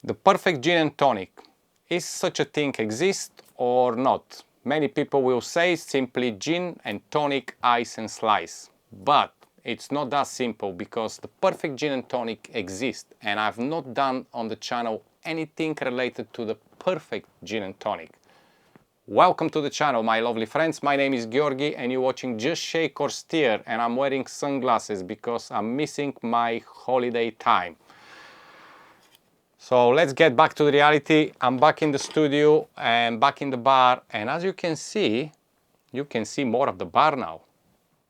The perfect gin and tonic. Is such a thing exist or not? Many people will say simply gin and tonic, ice and slice. But it's not that simple, because the perfect gin and tonic exists, and I've not done on the channel anything related to the perfect gin and tonic. Welcome to the channel, my lovely friends. My name is Georgi and you're watching Just Shake or Steer, and I'm wearing sunglasses because I'm missing my holiday time. So let's get back to the reality. I'm back in the studio and back in the bar, and as you can see more of the bar now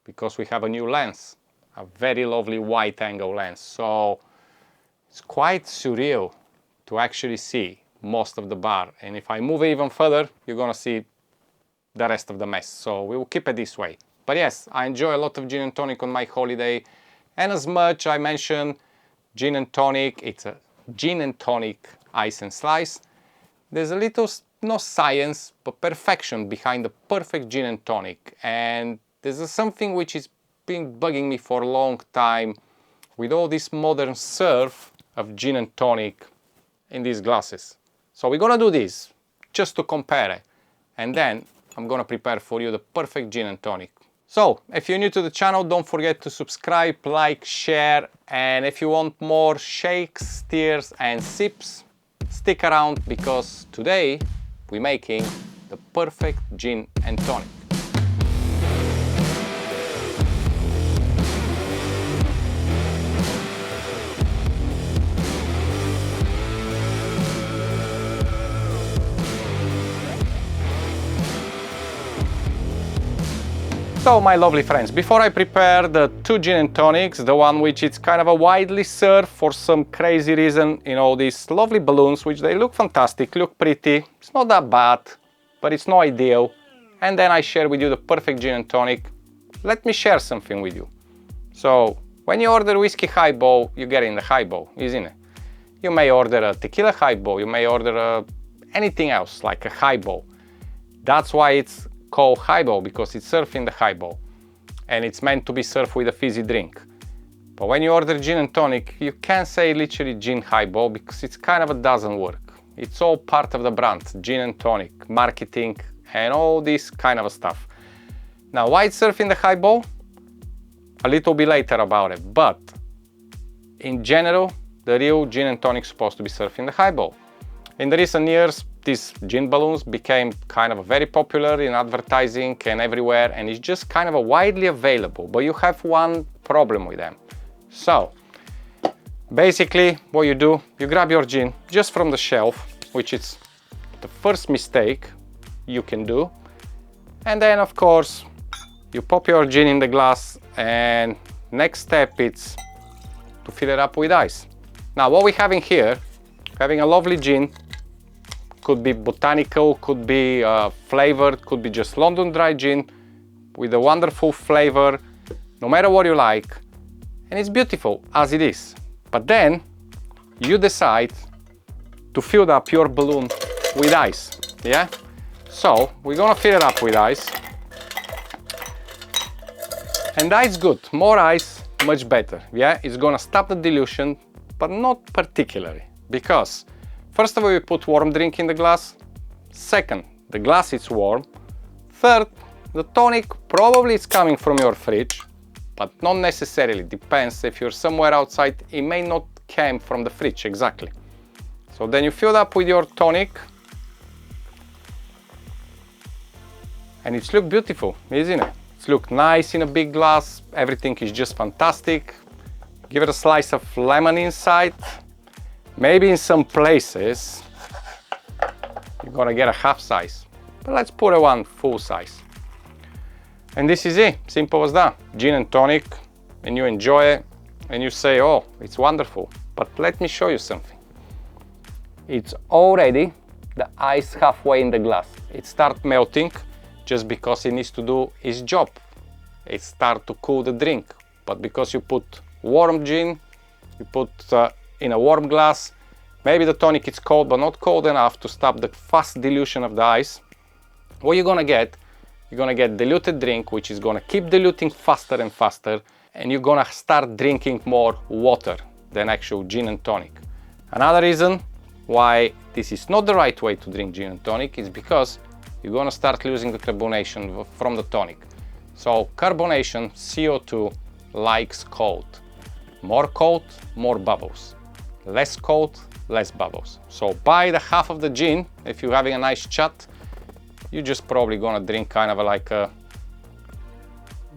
because we have a new lens, a very lovely wide angle lens. So it's quite surreal to actually see most of the bar, and if I move it even further, you're gonna see the rest of the mess. So we will keep it this way. But yes, I enjoy a lot of gin and tonic on my holiday, and as much I mentioned gin and tonic, it's a gin and tonic ice and slice. There's a little, no science, but perfection behind the perfect gin and tonic, and there's something which is been bugging me for a long time with all this modern surf of gin and tonic in these glasses. So we're gonna do this just to compare it, and then I'm gonna prepare for you the perfect gin and tonic. So if you're new to the channel, don't forget to subscribe, like, share, and if you want more shakes, steers and sips, stick around, because today we're making the perfect gin and tonic. So my lovely friends, before I prepare the two gin and tonics, the one which is kind of a widely served for some crazy reason, you know, these lovely balloons, which they look fantastic, look pretty, it's not that bad, but it's not ideal. And then I share with you the perfect gin and tonic. Let me share something with you. So when you order whiskey highball, you get in the highball, isn't it? You may order a tequila highball, you may order anything else like a highball. That's why it's called highball, because it's served in the highball and it's meant to be served with a fizzy drink. But when you order gin and tonic, you can't say literally gin highball, because it's kind of a doesn't work. It's all part of the brand, gin and tonic, marketing and all this kind of stuff. Now why it's served in the highball? A little bit later about it, but in general the real gin and tonic is supposed to be served in the highball. In the recent years, these gin balloons became kind of very popular in advertising and everywhere, and it's just kind of widely available, but you have one problem with them. So basically what you do, you grab your gin just from the shelf, which is the first mistake you can do, and then of course you pop your gin in the glass, and next step is to fill it up with ice. Now what we're having here, having a lovely gin, could be botanical, could be flavored, could be just London dry gin with a wonderful flavor, no matter what you like, and it's beautiful as it is. But then you decide to fill up your balloon with ice, yeah? So we're gonna fill it up with ice, and that's good. More ice, much better, yeah? It's gonna stop the dilution, but not particularly, because first of all, we put warm drink in the glass. Second, the glass is warm. Third, the tonic probably is coming from your fridge, but not necessarily. Depends. If you're somewhere outside, it may not come from the fridge exactly. So then you fill up with your tonic, and it's look beautiful, isn't it? It's look nice in a big glass. Everything is just fantastic. Give it a slice of lemon inside. Maybe in some places you're gonna get a half size, but let's put a one full size. And this is it, simple as that. Gin and tonic, and you enjoy it, and you say, oh, it's wonderful. But let me show you something. It's already the ice halfway in the glass. It starts melting just because it needs to do its job. It starts to cool the drink, but because you put warm gin, you put in a warm glass, maybe the tonic is cold but not cold enough to stop the fast dilution of the ice. What you're gonna get, you're gonna get diluted drink, which is gonna keep diluting faster and faster, and you're gonna start drinking more water than actual gin and tonic. Another reason why this is not the right way to drink gin and tonic is because you're gonna start losing the carbonation from the tonic. So carbonation, CO2, likes cold. More cold, more bubbles. Less cold, less bubbles. So by the half of the gin, if you're having a nice chat, you're just probably gonna drink kind of like a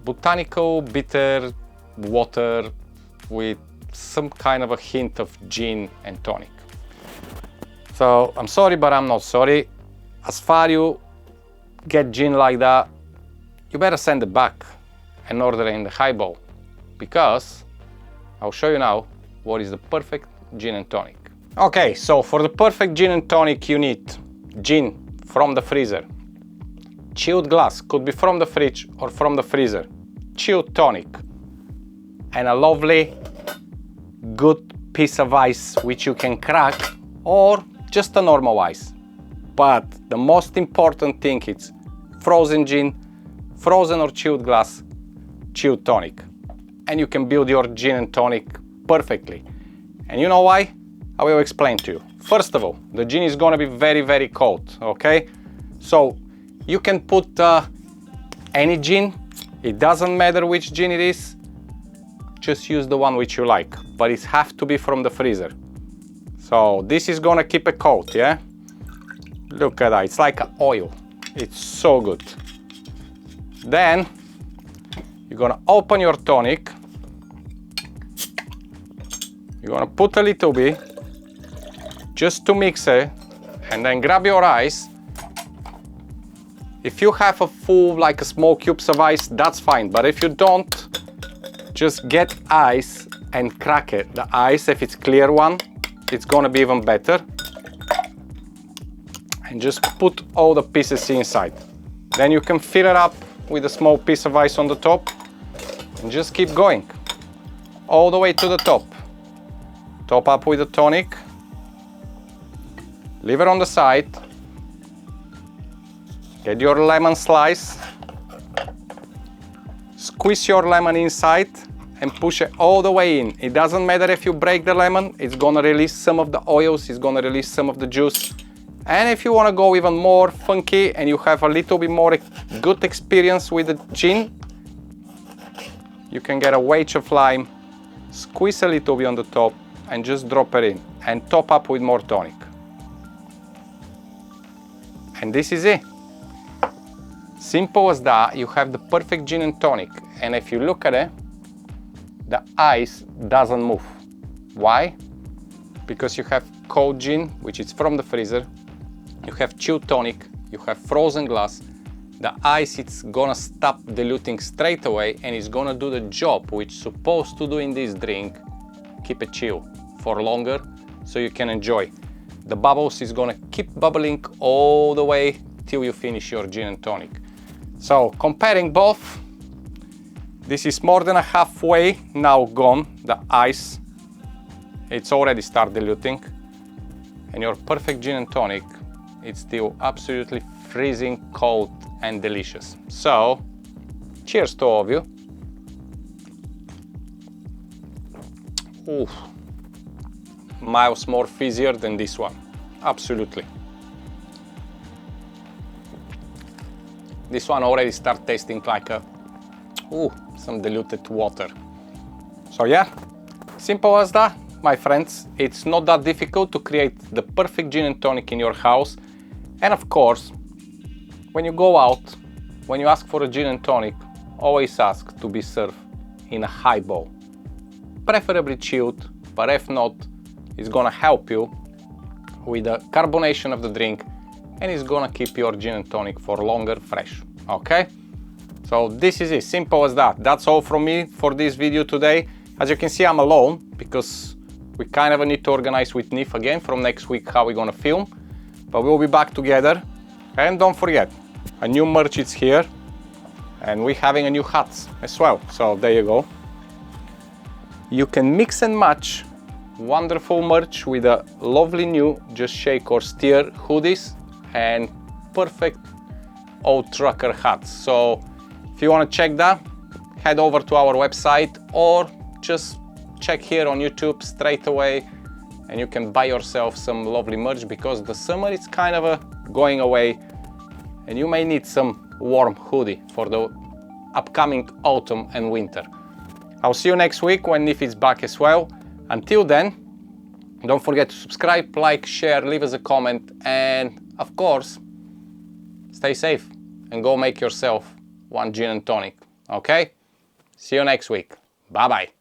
botanical bitter water with some kind of a hint of gin and tonic. So I'm sorry, but I'm not sorry. As far you get gin like that, you better send it back and order it in the highball, because I'll show you now what is the perfect gin and tonic. Okay, so for the perfect gin and tonic you need gin from the freezer, chilled glass, could be from the fridge or from the freezer, chilled tonic, and a lovely good piece of ice which you can crack, or just a normal ice. But the most important thing is frozen gin, frozen or chilled glass, chilled tonic. And you can build your gin and tonic perfectly. And you know why? I will explain to you. First of all, the gin is gonna be very, very cold, okay? So you can put any gin, it doesn't matter which gin it is, just use the one which you like, but it has to be from the freezer. So this is gonna keep it cold, yeah? Look at that, it's like oil. It's so good. Then you're gonna open your tonic. You're gonna put a little bit just to mix it, and then grab your ice. If you have a full, like a small cubes of ice, that's fine. But if you don't, just get ice and crack it. The ice, if it's clear one, it's gonna be even better. And just put all the pieces inside. Then you can fill it up with a small piece of ice on the top and just keep going all the way to the top. Top up with the tonic, leave it on the side, get your lemon slice, squeeze your lemon inside and push it all the way in. It doesn't matter if you break the lemon, it's gonna release some of the oils, it's gonna release some of the juice. And if you want to go even more funky and you have a little bit more good experience with the gin, you can get a wedge of lime, squeeze a little bit on the top and just drop it in and top up with more tonic. And this is it. Simple as that, you have the perfect gin and tonic. And if you look at it, the ice doesn't move. Why? Because you have cold gin, which is from the freezer, you have chilled tonic, you have frozen glass. The ice, it's gonna stop diluting straight away and it's gonna do the job which it's supposed to do in this drink. Keep it chill for longer so you can enjoy. The bubbles is gonna keep bubbling all the way till you finish your gin and tonic. So comparing both, this is more than a halfway now gone. The ice, it's already started diluting, and your perfect gin and tonic, it's still absolutely freezing cold and delicious. So, cheers to all of you. Ooh, miles more fizzier than this one, absolutely. This one already starts tasting like some diluted water. So yeah, simple as that, my friends. It's not that difficult to create the perfect gin and tonic in your house. And of course, when you go out, when you ask for a gin and tonic, always ask to be served in a highball. Preferably chilled, but if not, it's gonna help you with the carbonation of the drink and it's gonna keep your gin and tonic for longer fresh, okay? So this is it, simple as that. That's all from me for this video today. As you can see, I'm alone because we kind of need to organize with Nif again from next week how we're gonna film. But we'll be back together. And don't forget, a new merch is here and we're having a new hats as well. So there you go. You can mix and match wonderful merch with a lovely new Just Shake or Stir hoodies and perfect old trucker hats. So if you want to check that, head over to our website or just check here on YouTube straight away and you can buy yourself some lovely merch, because the summer is kind of going away and you may need some warm hoodie for the upcoming autumn and winter. I'll see you next week when Nif is back as well. Until then, don't forget to subscribe, like, share, leave us a comment, and of course, stay safe and go make yourself one gin and tonic, okay? See you next week. Bye bye.